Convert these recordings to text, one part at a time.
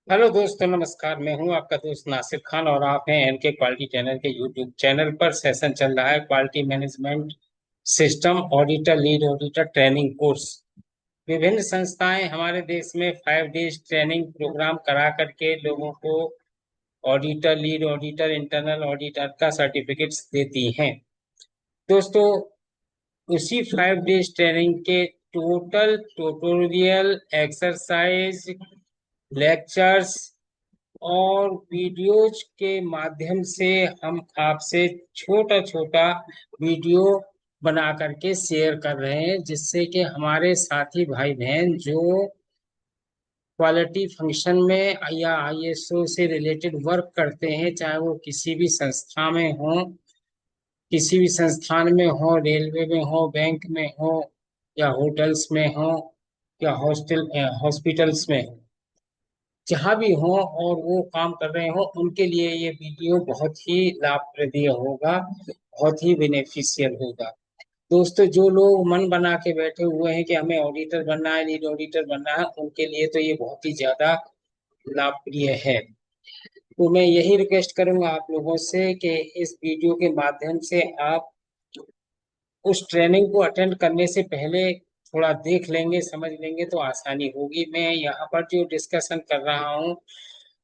Hello दोस्तों, नमस्कार। मैं हूं आपका दोस्त नासिर खान और आप हैं एनके क्वालिटी चैनल के यूट्यूब चैनल पर। सेशन चल रहा है quality management system auditor, lead auditor training course. विभिन्न संस्थाएं हमारे देश में 5 डेज ट्रेनिंग प्रोग्राम करा करके लोगों को auditor, lead auditor, internal auditor का सर्टिफिकेट्स देती हैं। दोस्तों, उसी 5 डेज ट्रेनिंग के टोटल ट्यूटोरियल, एक्सरसाइज, लेक्चर्स और वीडियोज के माध्यम से हम आपसे छोटा छोटा वीडियो बना करके शेयर कर रहे हैं, जिससे कि हमारे साथी भाई बहन जो क्वालिटी फंक्शन में या आईएसओ से रिलेटेड वर्क करते हैं, चाहे वो किसी भी संस्था में हो, किसी भी संस्थान में हो, रेलवे में हो, बैंक में हो, या होटल्स में हो, या हॉस्पिटल्स में हो, जहाँ भी हो और वो काम कर रहे हो, उनके लिए ये वीडियो बहुत ही लाभप्रद होगा, बहुत ही बेनिफिशियल होगा। दोस्तों, जो लोग मन बना के बैठे हुए हैं कि हमें ऑडिटर बनना है, लीड ऑडिटर बनना है, उनके लिए तो ये बहुत ही ज्यादा लाभप्रिय है। तो मैं यही रिक्वेस्ट करूंगा आप लोगों से कि इस वीडियो के माध्यम से आप उस ट्रेनिंग को अटेंड करने से पहले थोड़ा देख लेंगे, समझ लेंगे तो आसानी होगी। मैं यहाँ पर जो डिस्कशन कर रहा हूँ,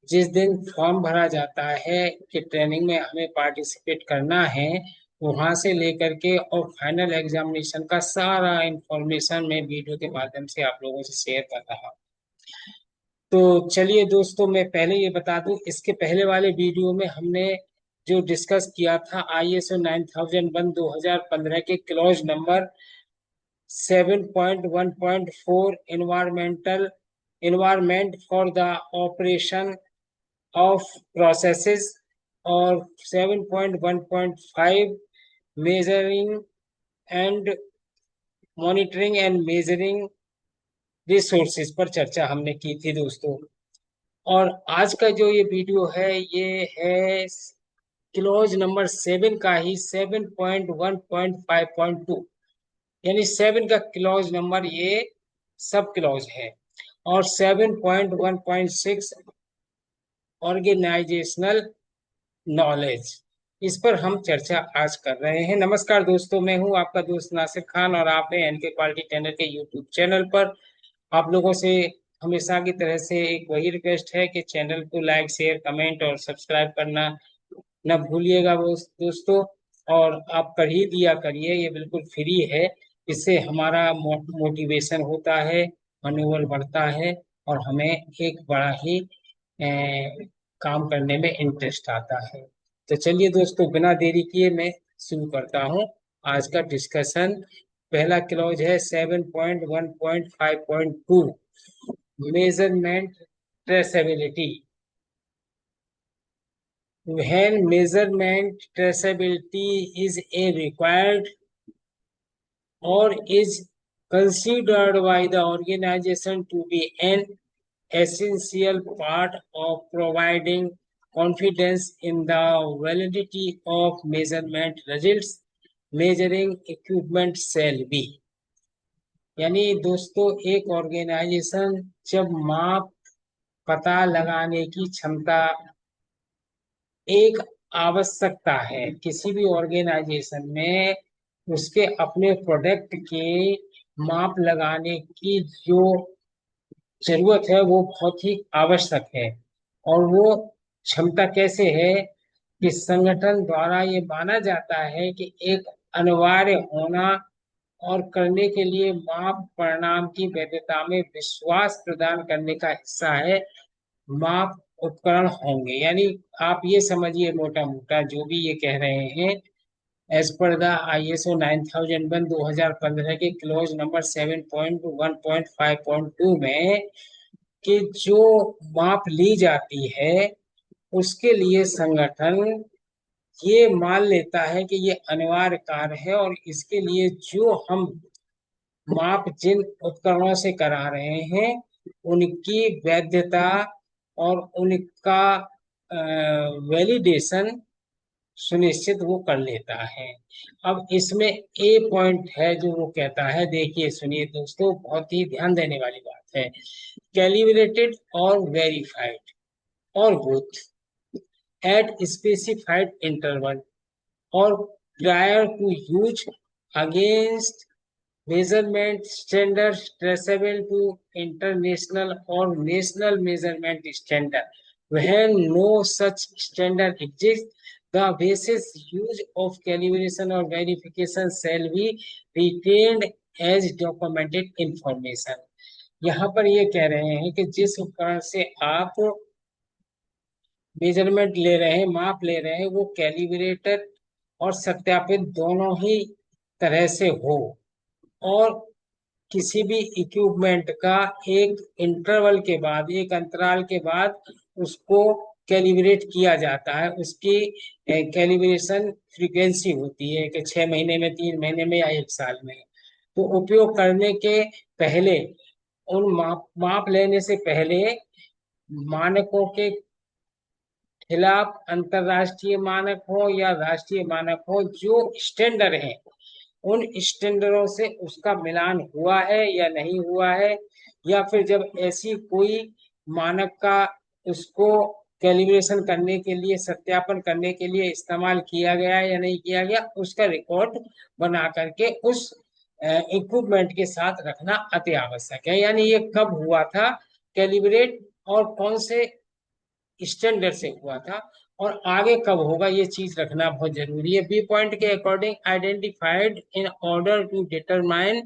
जिस दिन फॉर्म भरा जाता है कि ट्रेनिंग में हमें पार्टिसिपेट करना है, वहां से लेकर के और फाइनल एग्जामिनेशन का सारा इंफॉर्मेशन मैं वीडियो के माध्यम से आप लोगों से शेयर कर रहा हूँ। तो चलिए दोस्तों, मैं पहले ये बता दूं, इसके पहले वाले वीडियो में हमने जो डिस्कस किया था आईएसओ 9001 2015 के clause number 7.1.4 environment for the operation of processes, और 7.1.5 measuring and monitoring and measuring resources पर चर्चा हमने की थी दोस्तों। और आज का जो ये वीडियो है, ये है क्लॉज नंबर 7 का ही 7.1.5.2, यानी 7 का क्लॉज नंबर ये सब क्लॉज है। और 7.1.6 ऑर्गेनाइजेशनल नॉलेज, इस पर हम चर्चा आज कर रहे हैं। नमस्कार दोस्तों, मैं हूं आपका दोस्त नासिर खान और आप हैं एनके क्वालिटी चैनल के यूट्यूब चैनल पर। आप लोगों से हमेशा की तरह से एक वही रिक्वेस्ट है कि चैनल को लाइक, शेयर, कमेंट और सब्सक्राइब करना न भूलिएगा दोस्तों। और आप कर ही दिया करिए, ये बिल्कुल फ्री है। इससे हमारा मोटिवेशन होता है, मनोबल बढ़ता है, और हमें एक बड़ा ही काम करने में इंटरेस्ट आता है। तो चलिए दोस्तों, बिना देरी किए मैं शुरू करता हूँ आज का डिस्कशन। पहला क्लॉज है 7.1.5.2, measurement traceability. When measurement traceability is a required or is considered by the organization to be an essential part of providing confidence in the validity of measurement results, measuring equipment shall be। यानी दोस्तों, एक organisation जब माप पता लगाने की क्षमता एक आवश्यकता है किसी भी ऑर्गेनाइजेशन में, उसके अपने प्रोडक्ट के माप लगाने की जो जरूरत है वो बहुत ही आवश्यक है। और वो क्षमता कैसे है कि संगठन द्वारा ये माना जाता है कि एक अनिवार्य होना और करने के लिए माप परिणाम की वैधता में विश्वास प्रदान करने का हिस्सा है। माप उपकरण होंगे, यानी आप ये समझिए मोटा मोटा जो भी ये कह रहे हैं, एज पर द आईएसओ 9001 2015 के क्लोज नंबर 7.1.5.2 में कि जो माप ली जाती है, उसके लिए संगठन ये मान लेता है कि ये अनिवार्य कार्य है, और इसके लिए जो हम माप जिन उपकरणों से करा रहे हैं, उनकी वैधता और उनका वैलिडेशन सुनिश्चित वो कर लेता है। अब इसमें ए पॉइंट है जो वो कहता है, देखिए सुनिए दोस्तों, बहुत ही ध्यान देने वाली बात है, कैलिब्रेटेड और वेरीफाइड और बोथ एट स्पेसिफाइड इंटरवल और prior to use against measurement standards traceable to international or national measurement standard. When no such standard exists, the basis use of calibration or verification shall be retained as documented information. यहाँ पर ये कह रहे हैं कि जिस उपकरण से आप मेजरमेंट ले रहे हैं, माप ले रहे हैं, वो कैलिब्रेटेड और सत्यापित दोनों ही तरह से हो, और किसी भी इक्विपमेंट का एक इंटरवल के बाद, एक अंतराल के बाद उसको कैलिब्रेट किया जाता है। उसकी कैलिब्रेशन फ्रीक्वेंसी होती है कि 6 महीने में, 3 महीने में या 1 साल में। तो उपयोग करने के पहले, उन माप लेने से पहले मानकों के खिलाफ, अंतरराष्ट्रीय मानक हो या राष्ट्रीय मानक हो, जो स्टैंडर्ड है, उन स्टैंडर्डों से उसका मिलान हुआ है या नहीं हुआ है, या फिर जब ऐसी कोई मानक का उसको कैलिब्रेशन करने के लिए, सत्यापन करने के लिए इस्तेमाल किया गया या नहीं किया गया, उसका रिकॉर्ड बना करके उस इक्विपमेंट के साथ रखना अति आवश्यक है। यानी ये कब हुआ था कैलिब्रेट, और कौन से स्टैंडर्ड से हुआ था, और आगे कब होगा, ये चीज रखना बहुत जरूरी है। बी पॉइंट के according identified in order to determine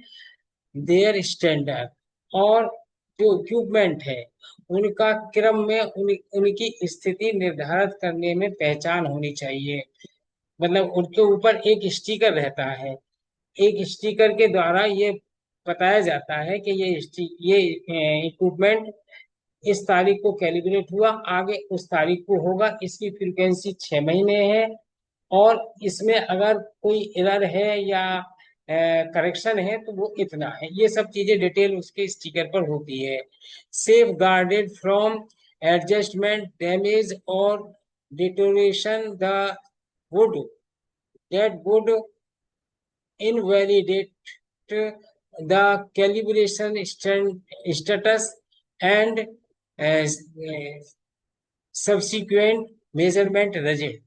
their standard, और जो इक्विपमेंट है उनका क्रम में उनकी स्थिति निर्धारित करने में पहचान होनी चाहिए। मतलब उनके ऊपर एक स्टिकर रहता है, एक स्टिकर के द्वारा ये बताया जाता है कि ये इक्विपमेंट इस तारीख को कैलिब्रेट हुआ, आगे उस तारीख को होगा, इसकी फ्रीक्वेंसी 6 महीने है, और इसमें अगर कोई एरर है या करेक्शन है तो वो इतना है। ये सब चीजें डिटेल उसके स्टिकर पर होती है। Safeguarded from adjustment, damage और deterioration the would that would invalidate the calibration status and subsequent measurement result.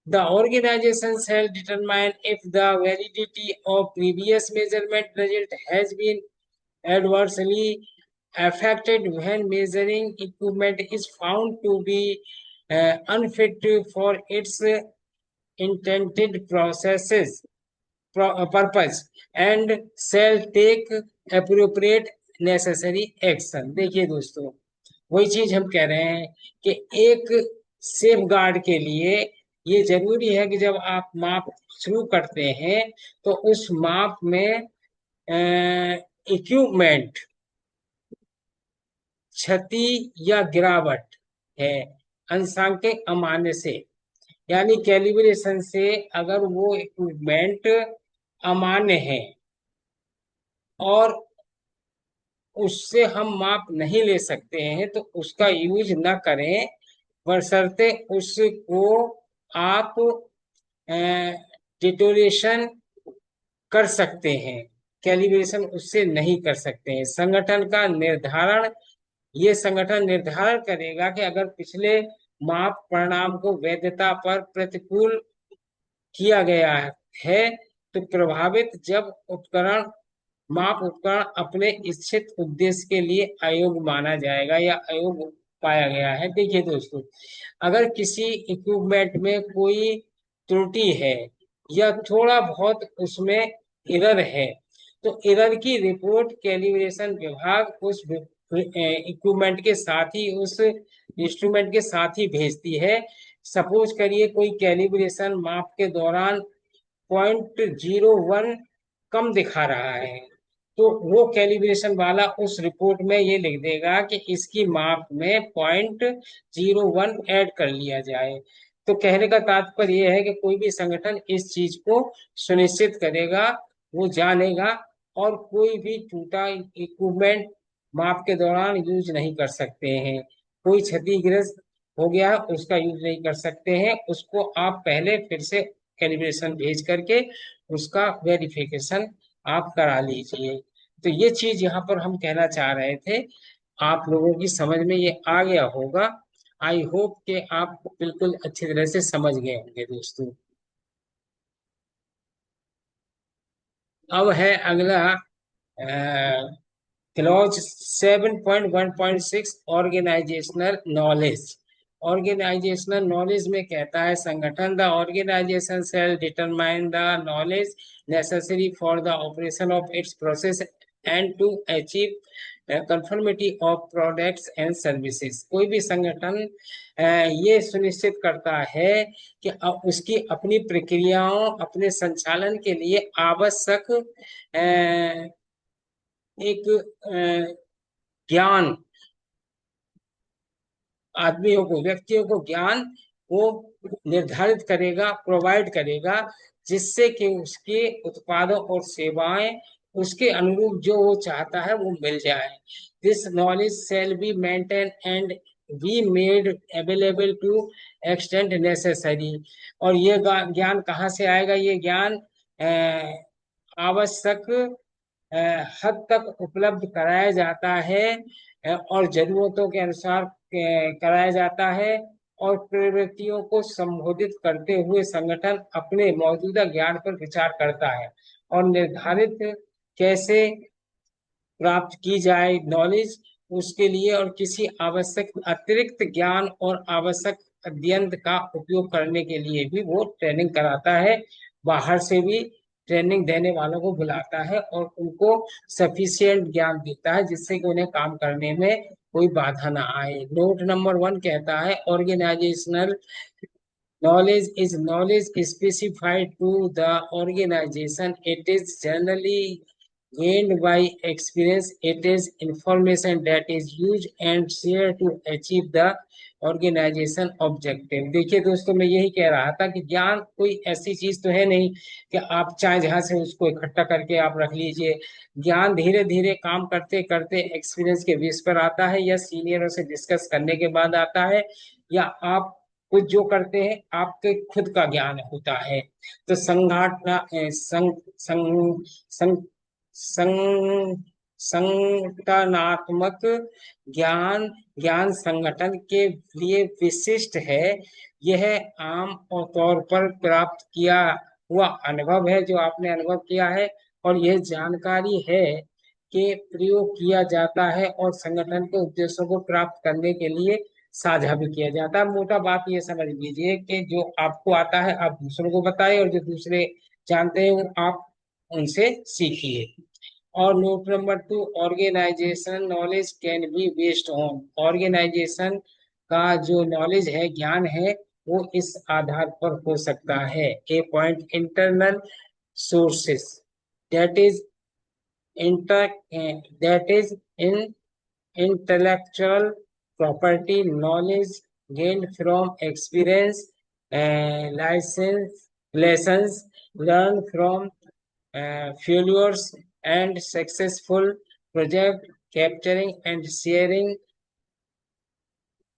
The organization shall determine if the validity of previous measurement result has been adversely affected when measuring equipment is found to be unfit for its intended purpose and shall take appropriate necessary action. देखिए दोस्तों, वही चीज हम कह रहे हैं कि एक सेफ गार्ड के लिए ये जरूरी है कि जब आप माप शुरू करते हैं तो उस माप में इक्विपमेंट क्षति या गिरावट है अंशांकित अमान्य से, यानी कैलिब्रेशन से अगर वो इक्विपमेंट अमान्य है और उससे हम माप नहीं ले सकते हैं तो उसका यूज न करें, बशर्ते उसको आप डिटोरेशन कर सकते हैं, कैलिब्रेशन उससे नहीं कर सकते हैं। संगठन का निर्धारण, ये संगठन निर्धारण करेगा कि अगर पिछले माप परिणाम को वैधता पर प्रतिकूल किया गया है तो प्रभावित जब माप उपकरण अपने इच्छित उद्देश्य के लिए अयोग्य माना जाएगा या अयोग्य पाया गया है। देखिए दोस्तों, अगर किसी इक्विपमेंट में कोई त्रुटि है या थोड़ा बहुत उसमें एरर है तो एरर की रिपोर्ट कैलिब्रेशन विभाग उस इक्विपमेंट के साथ ही, उस इंस्ट्रूमेंट के साथ ही भेजती है। सपोज करिए कोई कैलिब्रेशन माप के दौरान 0.01 कम दिखा रहा है, तो वो कैलिब्रेशन वाला उस रिपोर्ट में ये लिख देगा कि इसकी माप में 0.01 ऐड कर लिया जाए। तो कहने का तात्पर्य यह है कि कोई भी संगठन इस चीज को सुनिश्चित करेगा, वो जानेगा, और कोई भी टूटा इक्विपमेंट माप के दौरान यूज नहीं कर सकते हैं। कोई क्षतिग्रस्त हो गया है उसका यूज नहीं कर सकते हैं, उसको आप पहले फिर से कैलिब्रेशन भेज करके उसका वेरिफिकेशन आप करा लीजिए। तो ये चीज यहाँ पर हम कहना चाह रहे थे, आप लोगों की समझ में ये आ गया होगा। आई होप कि आप बिल्कुल अच्छी तरह से समझ गए होंगे दोस्तों। अब है अगला clause 7.1.6, organisational knowledge. Organisational knowledge में कहता है, संगठन, the organisation shall determine the knowledge necessary for the operation of its process and to achieve conformity of products and services. कोई भी संगठन ये सुनिश्चित करता है कि उसकी अपनी प्रक्रियाओं, अपने संचालन के लिए आवश्यक एक ज्ञान, आदमियों को, व्यक्तियों को ज्ञान वो निर्धारित करेगा, प्रोवाइड करेगा, जिससे कि उसके उत्पादों और सेवाएं उसके अनुरूप जो वो चाहता है वो मिल जाए। This knowledge shall be maintain and be made available to extend necessary. और ये ज्ञान कहाँ से आएगा? ये ज्ञान आवश्यक हद तक उपलब्ध कराया जाता है, और जरूरतों के अनुसार कराया जाता है। और प्रवृत्तियों को संबोधित करते हुए संगठन अपने मौजूदा ज्ञान पर विचार करता है और निर्धारित कैसे प्राप्त की जाए नॉलेज, उसके लिए और किसी आवश्यक अतिरिक्त ज्ञान और आवश्यक अध्ययन का उपयोग करने के लिए भी वो ट्रेनिंग कराता है। बाहर से भी ट्रेनिंग देने वालों को बुलाता है और उनको सफिशियंट ज्ञान देता है, जिससे कि उन्हें काम करने में कोई बाधा ना आए। नोट नंबर 1 कहता है, organisational knowledge is knowledge specified to the organization. It is generally gained by experience. It is information that is used and shared to achieve the organisation objective. देखिए दोस्तों, मैं यही कह रहा था कि ज्ञान कोई ऐसी चीज तो है नहीं कि आप चाहे जहां से उसको इकट्ठा करके आप रख लीजिए। ज्ञान धीरे धीरे काम करते करते एक्सपीरियंस के बेस पर आता है, या सीनियरों से डिस्कस करने के बाद आता है, या आप कुछ जो करते हैं आपके खुद का ज्ञान होता है। तो संगठन संग संग संग संग संगठनात्मक ज्ञान, ज्ञान संगठन के लिए विशिष्ट है। यह आम और तौर पर प्राप्त किया हुआ अनुभव है, जो आपने अनुभव किया है, और यह जानकारी है कि प्रयोग किया जाता है और संगठन के उद्देश्यों को प्राप्त करने के लिए साझा भी किया जाता है। मोटा बात ये समझ लीजिए कि जो आपको आता है आप दूसरों को बताइए, और जो दूसरे जानते हैं वो आप उनसे सीखिए। और note number 2, organisation knowledge can be based on. Organisation का जो नॉलेज है, ज्ञान है, वो इस आधार पर हो सकता है। A point, internal sources, that is inter that is in intellectual property, knowledge gained from experience, lessons learned from failures and successful project, capturing and sharing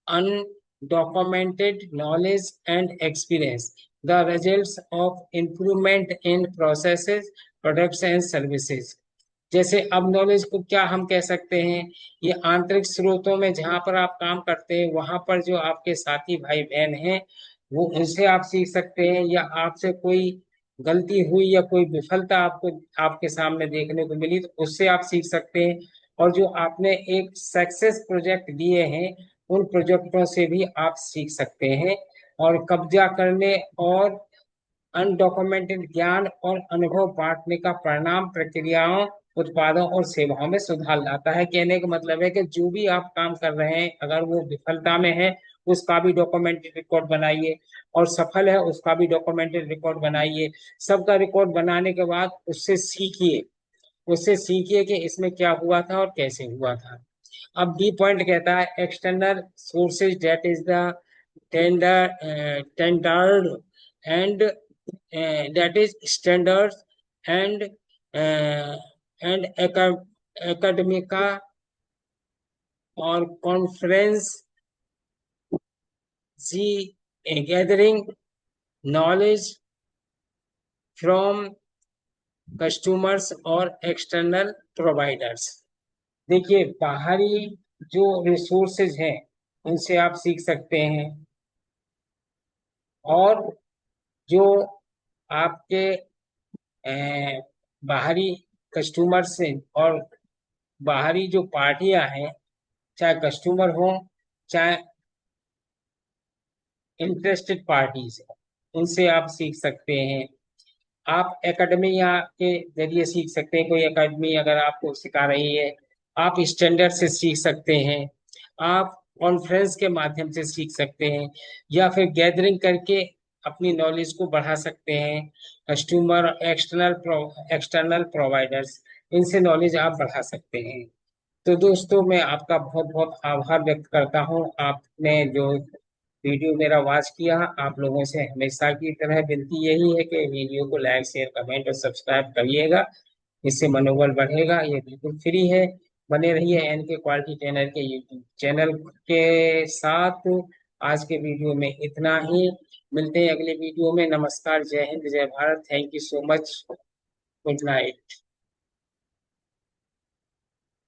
undocumented knowledge and experience, the results of improvement in processes, products and services। जैसे अब knowledge को क्या हम कह सकते हैं? ये आंतरिक स्रोतों में जहाँ पर आप काम करते हैं, वहां पर जो आपके साथी भाई बहन हैं, वो उनसे आप सीख सकते हैं, या आपसे कोई गलती हुई या कोई विफलता आपको आपके सामने देखने को मिली तो उससे आप सीख सकते हैं। और जो आपने एक सक्सेस प्रोजेक्ट दिए हैं, उन प्रोजेक्टों से भी आप सीख सकते हैं। और कब्जा करने और अनडॉक्यूमेंटेड ज्ञान और अनुभव बांटने का परिणाम प्रक्रियाओं, उत्पादों और सेवाओं में सुधार लाता है। कहने का मतलब है कि जो भी आप काम कर रहे हैं, अगर वो विफलता में है उसका भी डॉक्यूमेंटेड रिकॉर्ड बनाइए, और सफल है उसका भी डॉक्यूमेंटेड रिकॉर्ड बनाइए। सबका रिकॉर्ड बनाने के बाद उससे सीखिए, उससे सीखिए कि इसमें क्या हुआ था और कैसे हुआ था। अब बी पॉइंट कहता है, external sources, that is the tendered and that is standards and academica or conference, the gathering knowledge from customers और एक्सटर्नल प्रोवाइडर्स। देखिए, बाहरी जो रिसोर्सेज हैं उनसे आप सीख सकते हैं, और जो आपके अ, बाहरी कस्टमर्स हैं और बाहरी जो पार्टियां हैं, चाहे कस्टमर हो चाहे इंटरेस्टेड पार्टीज हैं, उनसे आप सीख सकते हैं। आप एकेडमिया के जरिए सीख सकते हैं, कोई एकेडमी अगर आपको सिखा रही है, आप स्टैंडर्ड से सीख सकते हैं, आप कॉन्फ्रेंस के माध्यम से सीख सकते हैं, या फिर गैदरिंग करके अपनी नॉलेज को बढ़ा सकते हैं। कस्टमर, एक्सटर्नल प्रोवाइडर्स, इनसे नॉलेज आप बढ़ा सकते हैं। तो दोस्तों, मैं आपका बहुत बहुत आभार व्यक्त करता हूँ। आपने जो वीडियो मेरा वॉच किया, आप लोगों से हमेशा की तरह विनती यही है कि वीडियो को लाइक, शेयर, कमेंट और सब्सक्राइब करिएगा। इससे मनोबल बढ़ेगा। ये बिल्कुल फ्री है। बने रहिए एन के क्वालिटी ट्रेनर के यूट्यूब चैनल के साथ। आज के वीडियो में इतना ही। मिलते हैं अगले वीडियो में। नमस्कार, जय हिंद, जय Bharat. Thank you so much. Good night.